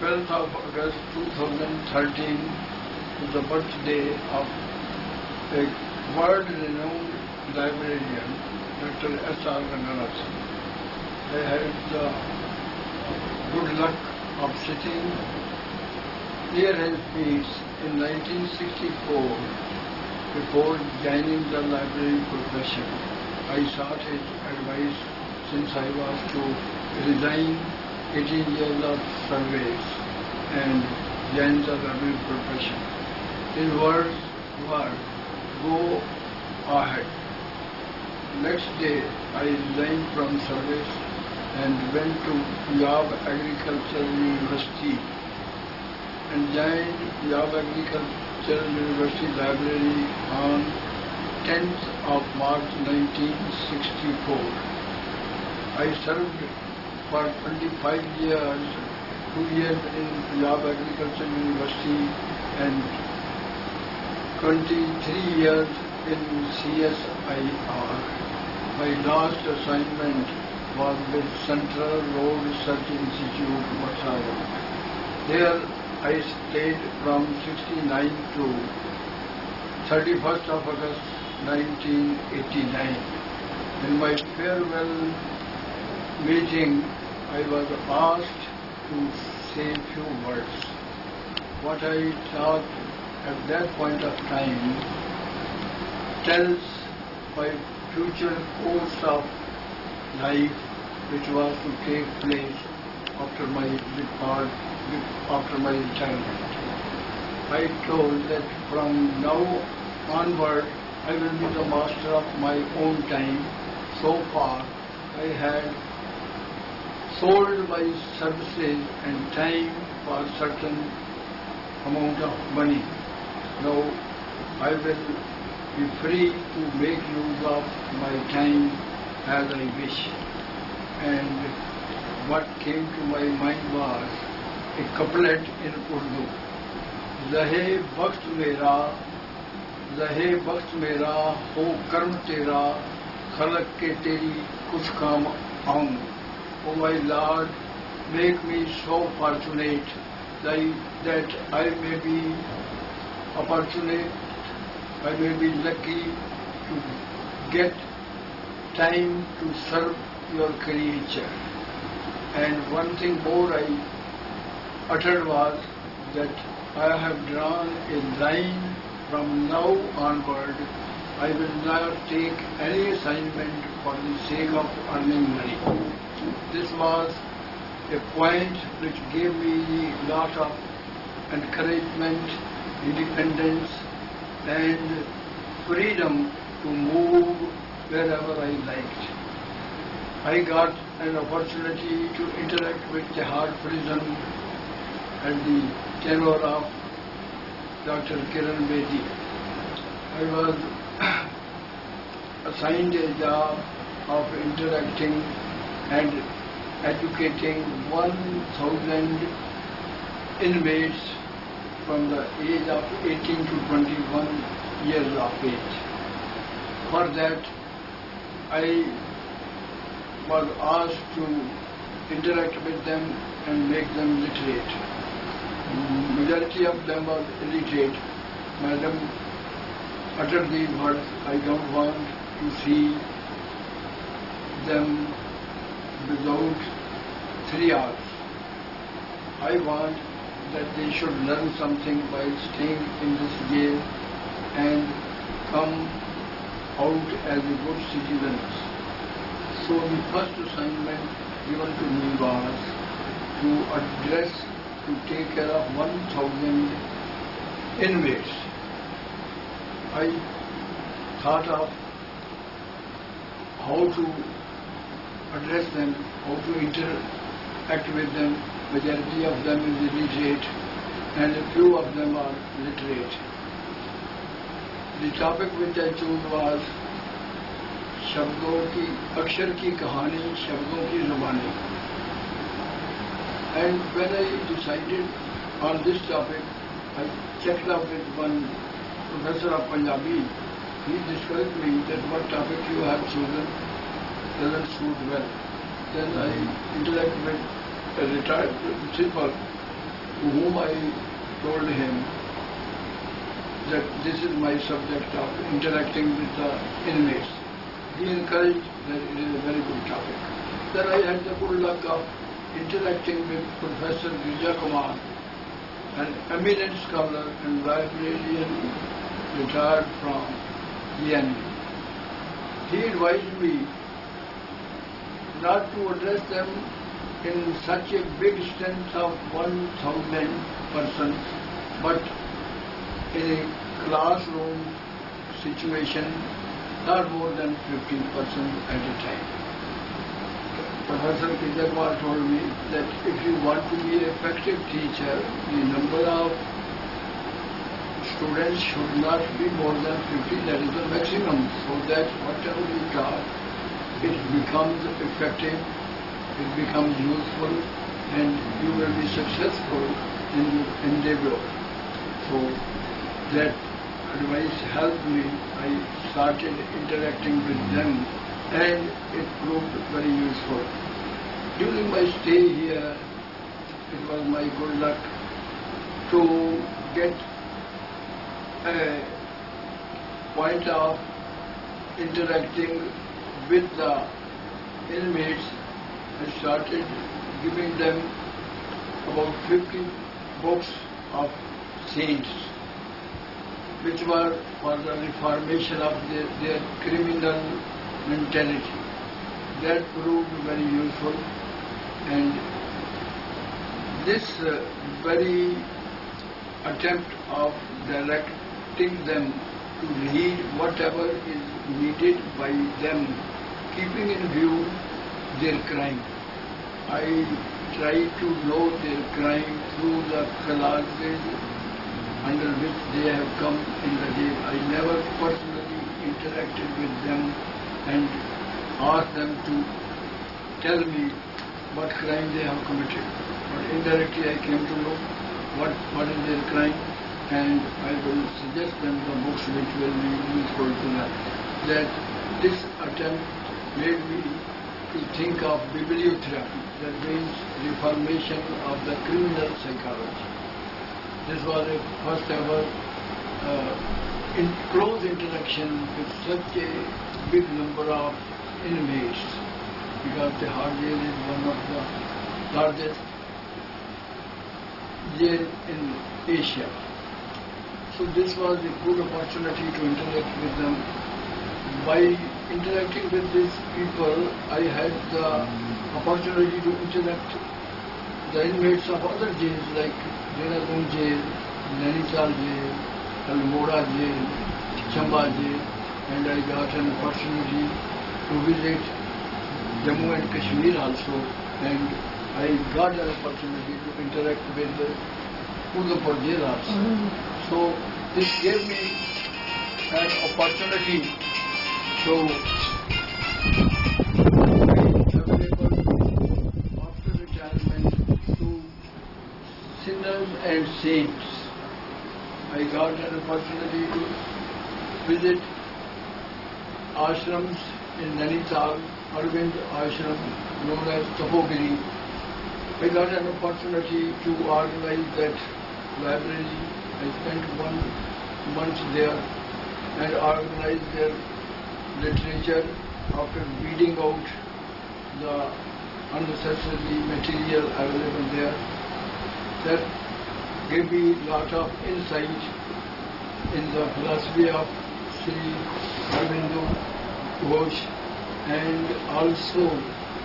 12th of August 2013 is the birthday of a world-renowned librarian, Dr. S.R. Ranganathan. I had the good luck of sitting near his feet in 1964 before joining the library profession. I sought his advice since I was to resign 18 years of service and join the library profession. His words were, "Go ahead." Next day, I resigned from service and went to Punjab Agricultural University and joined Punjab Agricultural University Library on 10th of March 1964. I served for 25 years, 2 years in Punjab Agricultural University and 23 years in CSIR. My last assignment was with Central Road Research Institute, Matsara. There I stayed from 69 to 31st of August 1989. In my farewell meeting, I was asked to say few words. What I thought at that point of time tells my future course of life, which was to take place after my retirement. I told that from now onward I will be the master of my own time. So far I had sold my services and time for certain amount of money. Now I will be free to make use of my time as I wish. And what came to my mind was a couplet in Urdu. Zahe bakht mera, ho karm tera, khalak ke teri kuch kaam aun. O my Lord, make me so fortunate that I may be opportunate, I may be lucky to get time to serve your creature. And one thing more I uttered was that I have drawn a line from now onward. I will not take any assignment for the sake of earning money. This was a point which gave me a lot of encouragement, independence and freedom to move wherever I liked. I got an opportunity to interact with Tihar prison at the tenure of Dr. Kiran Bedi. I was assigned a job of interacting and educating 1,000 inmates from the age of 18 to 21 years of age. For that, I was asked to interact with them and make them literate. Majority of them was illiterate. Madam uttered these words, I don't want to see them without 3 hours. I want that they should learn something while staying in this jail and come out as a good citizens. So the first assignment given to me was to take care of 1,000 inmates. I thought of how to address them, how to interact with them. Majority of them is illiterate and a few of them are literate. The topic which I chose was शब्दों की अक्षर की कहानी, शब्दों की ज़ुबानी. And when I decided on this topic, I checked up with one professor of Punjabi. He discouraged me that what topic you have chosen doesn't suit well. Then I interact with a retired principal to whom I told him that this is my subject of interacting with the inmates. He encouraged that it is a very good topic. Then I had the good luck of interacting with Professor Vijay Kumar, an eminent scholar and librarian retired from DNU. He advised me not to address them in such a big strength of 1,000 persons, but in a classroom situation, not more than 15% at a time. Professor Vijay Kumar told me that if you want to be an effective teacher, the number of students should not be more than 50, that is the maximum, so that whatever you taught, it becomes effective, it becomes useful, and you will be successful in your endeavor. So that advice helped me. I started interacting with them, and it proved very useful. During my stay here, it was my good luck to get a point of interacting with the inmates. I started giving them about 50 books of saints, which were for the reformation of their criminal mentality. That proved very useful, and this very attempt of directing them to read whatever is needed by them, keeping in view their crime. I try to know their crime through the classes under which they have come in the jail. I never personally interacted with them and asked them to tell me what crime they have committed. But indirectly I came to know what is their crime, and I will suggest them the books which will be useful to them. That this attempt made me to think of bibliotherapy, that means reformation of the criminal psychology. This was a first ever in close interaction with such a big number of inmates, because the Hard Jail is one of the largest jail in Asia. So this was a good opportunity to interact with them. By interacting with these people, I had the opportunity to interact the inmates of other jails like Dehradun Jail, Nainital Jail, Almora Jail, Chamba Jail, and I got an opportunity to visit Jammu and Kashmir also, and I got an opportunity to interact with Udhampur Jail also. So this gave me an opportunity to be available after retirement to sinners and saints. I got an opportunity to visit ashrams in Nainital, Arvind Ashram, known as Tapogiri. I got an opportunity to organize that library. I spent 1 month there and organized their literature after weeding out the unnecessary material available there. That gave me a lot of insight in the philosophy of Sri Aurobindo Ghosh, and also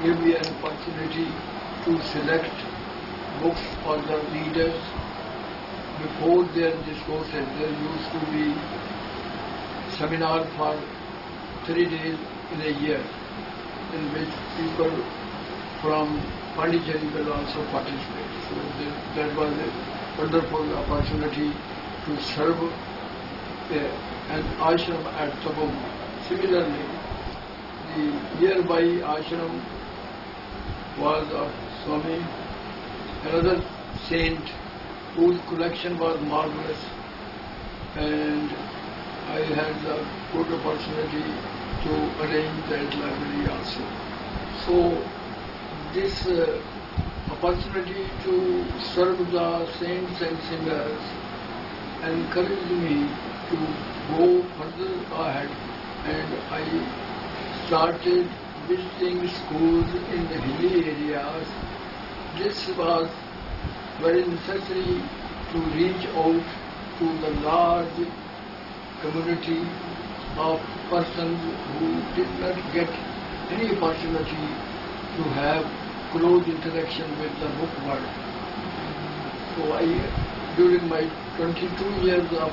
gave me an opportunity to select books for the readers. Before their discourses, there used to be seminar for 3 days in a year, in which people from Pondicherry will also participate. So that was a wonderful opportunity to serve an ashram at Tapogiri. Similarly, the nearby ashram was of Swami, another saint whose collection was marvelous, and I had the good opportunity to arrange that library also. So this opportunity to serve the saints and sinners encouraged me to go further ahead, and I started visiting schools in the hilly areas. This was very necessary to reach out to the large community of persons who did not get any opportunity to have close interaction with the book world. So during my 22 years of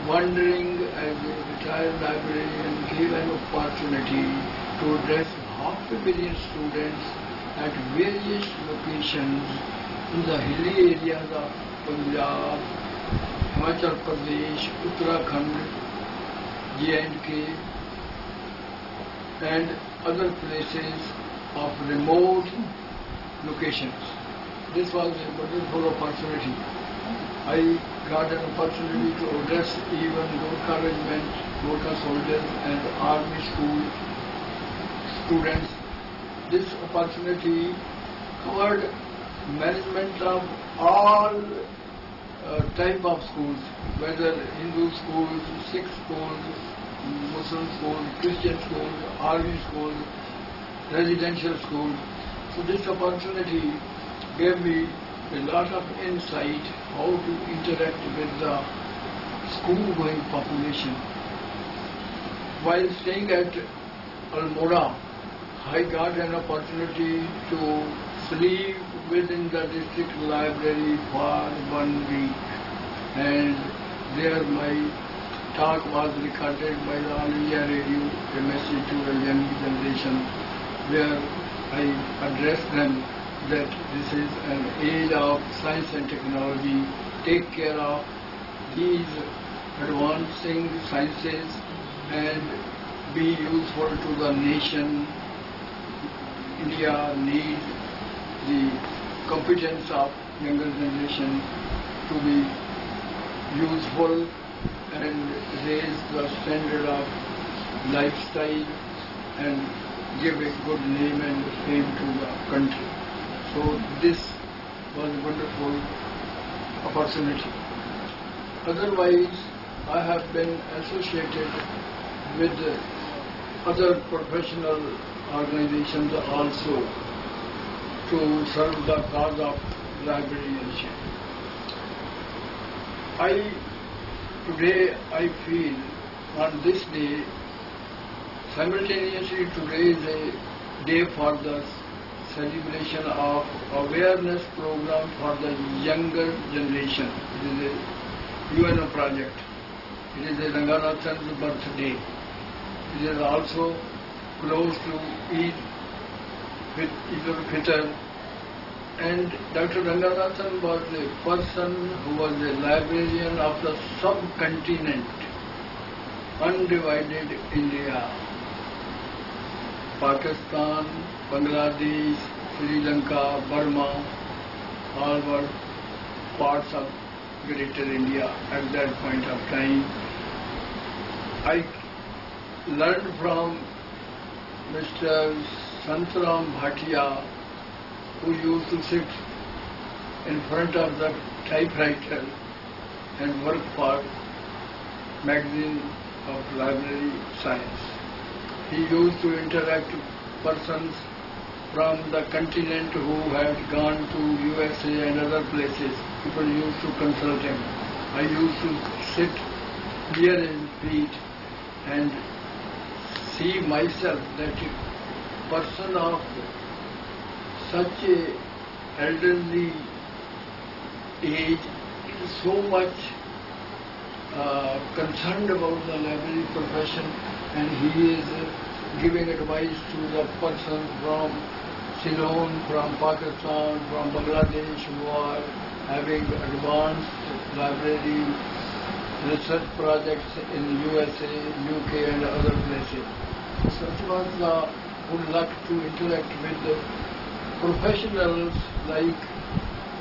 wandering as a retired librarian, gave an opportunity to address 500 million students at various locations in the hilly areas of Punjab, Himachal Pradesh, Uttarakhand, J&K, and other places of remote locations. This was a wonderful opportunity. I got an opportunity to address even Gorkha regiment, Gorkha soldiers and army school students. This opportunity covered management of all type of schools, whether Hindu schools, Sikh schools, Muslim schools, Christian schools, army schools, residential schools. So this opportunity gave me a lot of insight how to interact with the school-going population. While staying at Almora, I got an opportunity to sleep within the district library for 1 week, and there my talk was recorded by the All India Radio, a message to the young generation, where I addressed them that this is an age of science and technology. Take care of these advancing sciences and be useful to the nation. India needs the competence of younger generation to be useful and raise the standard of lifestyle and give a good name and fame to the country. So this was a wonderful opportunity. Otherwise, I have been associated with other professional organizations also to serve the cause of librarianship. Today I feel on this day, simultaneously today is a day for the celebration of awareness program for the younger generation. It is a UN project. It is a Ranganathan's birthday. It is also close to Eid al-Fitr. And Dr. Ranganathan was a person who was a librarian of the subcontinent, undivided India, Pakistan, Bangladesh, Sri Lanka, Burma, all were parts of Greater India at that point of time. I learned from Mr. Santaram Bhatia, who used to sit in front of the typewriter and work for magazine of library science. He used to interact with persons from the continent who had gone to USA and other places. People used to consult him. I used to sit near his feet and see myself that a person of such a elderly age is so much concerned about the library profession, and he is giving advice to the person from Ceylon, from Pakistan, from Bangladesh who are having advanced library research projects in USA, UK and other places. So such was the good luck to interact with the professionals like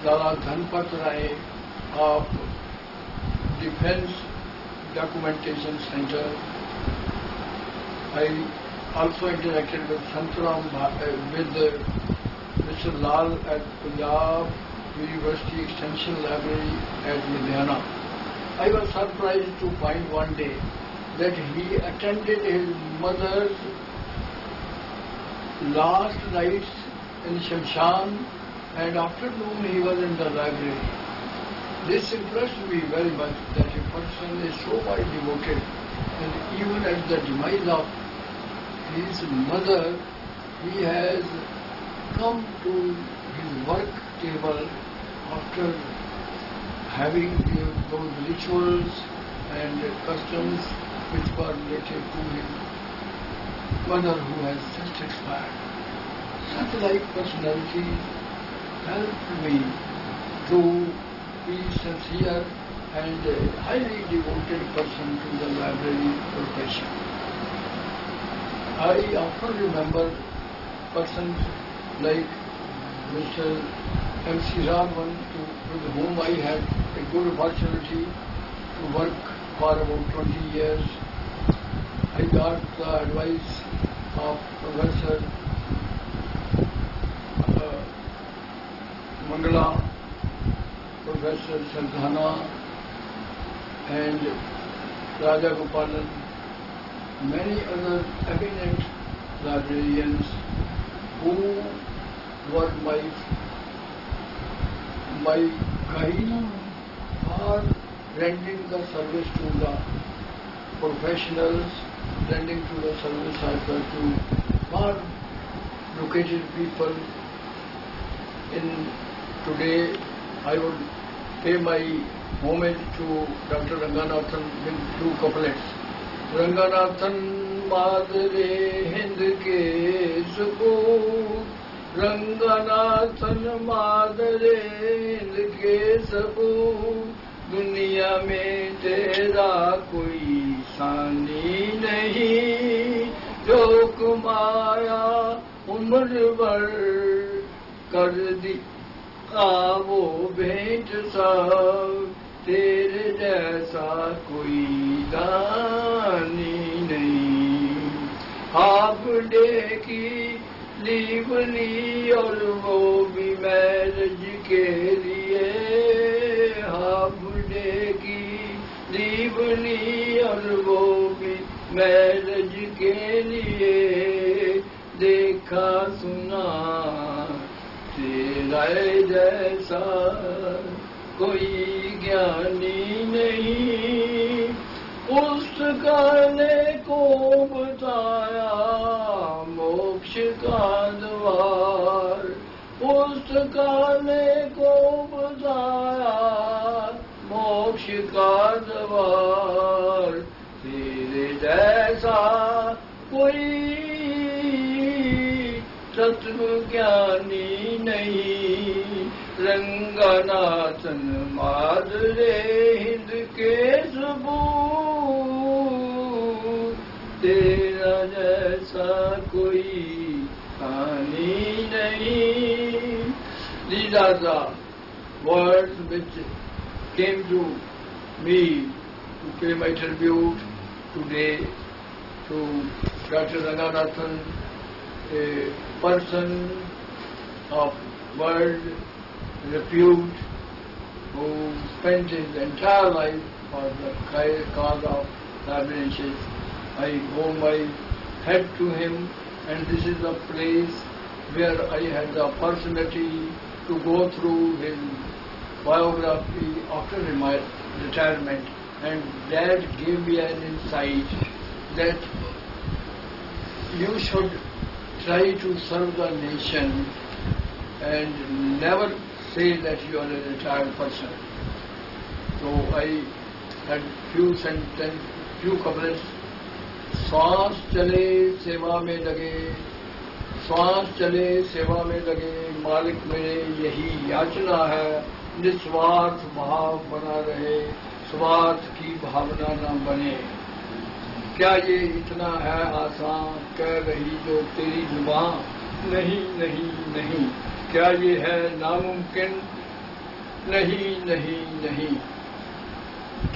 Lala Dhanpat Rai of Defense Documentation Center. I also interacted with Mr. Mr. Lal at Punjab University Extension Library at Ludhiana. I was surprised to find one day that he attended his mother's last rites in Shamshan, and afternoon he was in the library. This impressed me very much, that a person is so much devoted, and even at the demise of his mother, he has come to his work table after having those rituals and customs which were related to his mother who has just expired. Such like personalities helped me to be sincere and a highly devoted person to the library profession. I often remember persons like Mr. M.C. Raghvan, with whom I had a good opportunity to work for about 20 years. I got the advice of Professor Mangala, Professor Saldhana, and Raja Gopalan, many other eminent librarians who were my guide for rendering the service to the professionals, rendering to the service as well to far located people. Today I would pay my homage to Dr. Ranganathan in two couplets. Ranganathan Madre Hind ke sabut, Ranganathan Madre Hind ke sabut, दुनिया में तेरा कोई सानी नहीं, जो कमाया उम्र भर कर दिया वो भेंट सब, तेरे जैसा कोई दानी नहीं। हाफ डे की लीवली और वो भी मैरिज के लिए, हाफ डे की लीवली और वो भी मैरिज के लिए, देखा सुना तेरा जैसा कोई ज्ञानी नहीं। पुस्तकालय को बताया मोक्ष का द्वार, पुस्तकालय को बताया मोक्ष का द्वार, तेरे जैसा कोई तत्व ज्ञानी नहीं। रंगनाथन मादरे हिंद के सबूत, तेरा जैसा कोई कहानी नहीं। These are the words which came to me to pay my tribute today to Dr. Ranganathan, a person of world repute who spent his entire life for the cause of librarianship. I bow my head to him, and this is the place where I had the opportunity to go through his biography after my retirement, and that gave me an insight that you should try to serve the nation and never say that you are a retired person. So I had few couplets. सांस चले सेवा में लगे, सांस चले सेवा में लगे, मालिक मेरे यही याचना है, निस्वार्थ भाव बना रहे, स्वार्थ की भावना न बने। क्या ये इतना है आसान, कह रही जो तेरी जुबान, नहीं नहीं नहीं। क्या ये है नामुमकिन, नहीं नहीं नहीं।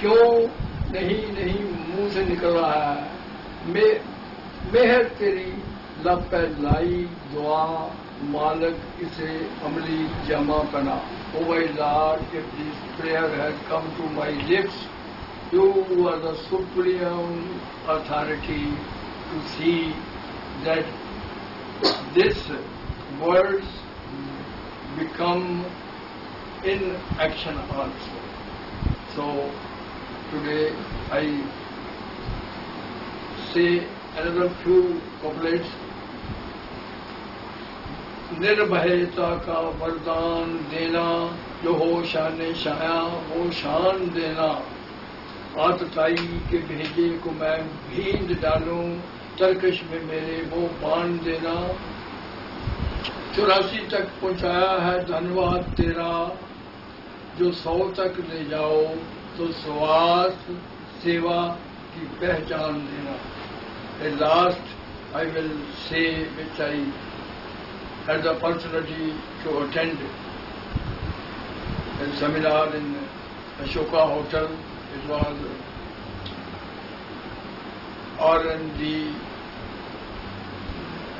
क्यों नहीं नहीं मुंह से निकल रहा है। मेहर तेरी लब पे लाई दुआ, Malak ise amli jama pana. O my Lord, if this prayer has come to my lips, you are the supreme authority to see that this words become in action also. So today I say another few couplets. निर्भयता का वरदान देना, जो हो शान शाया वो शान देना, आतताई के भेजे को मैं भींद डालूं, तरकश में मेरे वो बाण देना, 84 तक पहुंचाया है धन्यवाद तेरा, जो 100 तक ले जाओ तो स्वास्थ्य सेवा की पहचान देना. At last I will say, which I had the opportunity to attend a seminar in Ashoka Hotel. It was R&D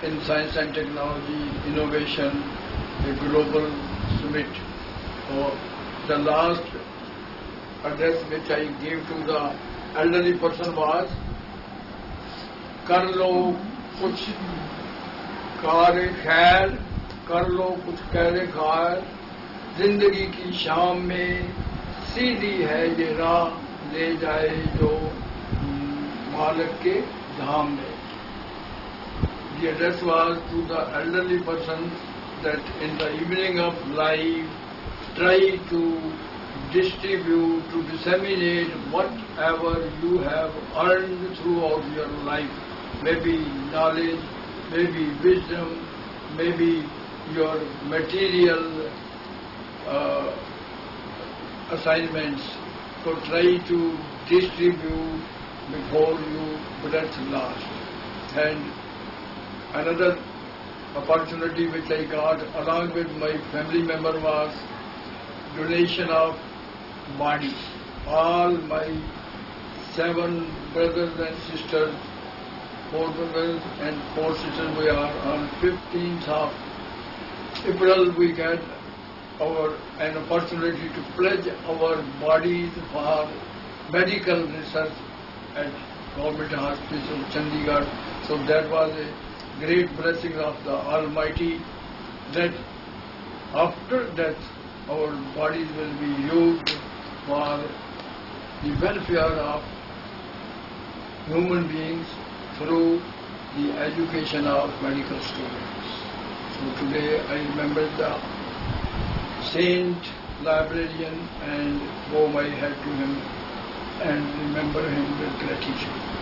in science and technology, innovation, a global summit. So the last address which I gave to the elderly person was, कर लो कुछ कार्य खैर, कर लो कुछ कार्य खैर, जिंदगी की शाम में सीधी है ये राह, ले जाए जो मालिक के धाम में. The address was to the elderly persons that in the evening of life try to distribute, to disseminate whatever you have earned throughout your life. Maybe knowledge, maybe wisdom, maybe your material assignments. So try to distribute before you breath last. And another opportunity which I got along with my family member was donation of body. All my 7 brothers and sisters, 4 brothers and 4 sisters, we are on 15th of April we get an opportunity to pledge our bodies for medical research at Government Hospital Chandigarh. So that was a great blessing of the Almighty, that after death our bodies will be used for the welfare of human beings through the education of medical students. So today I remember the saint librarian and bow my head to him and remember him with gratitude.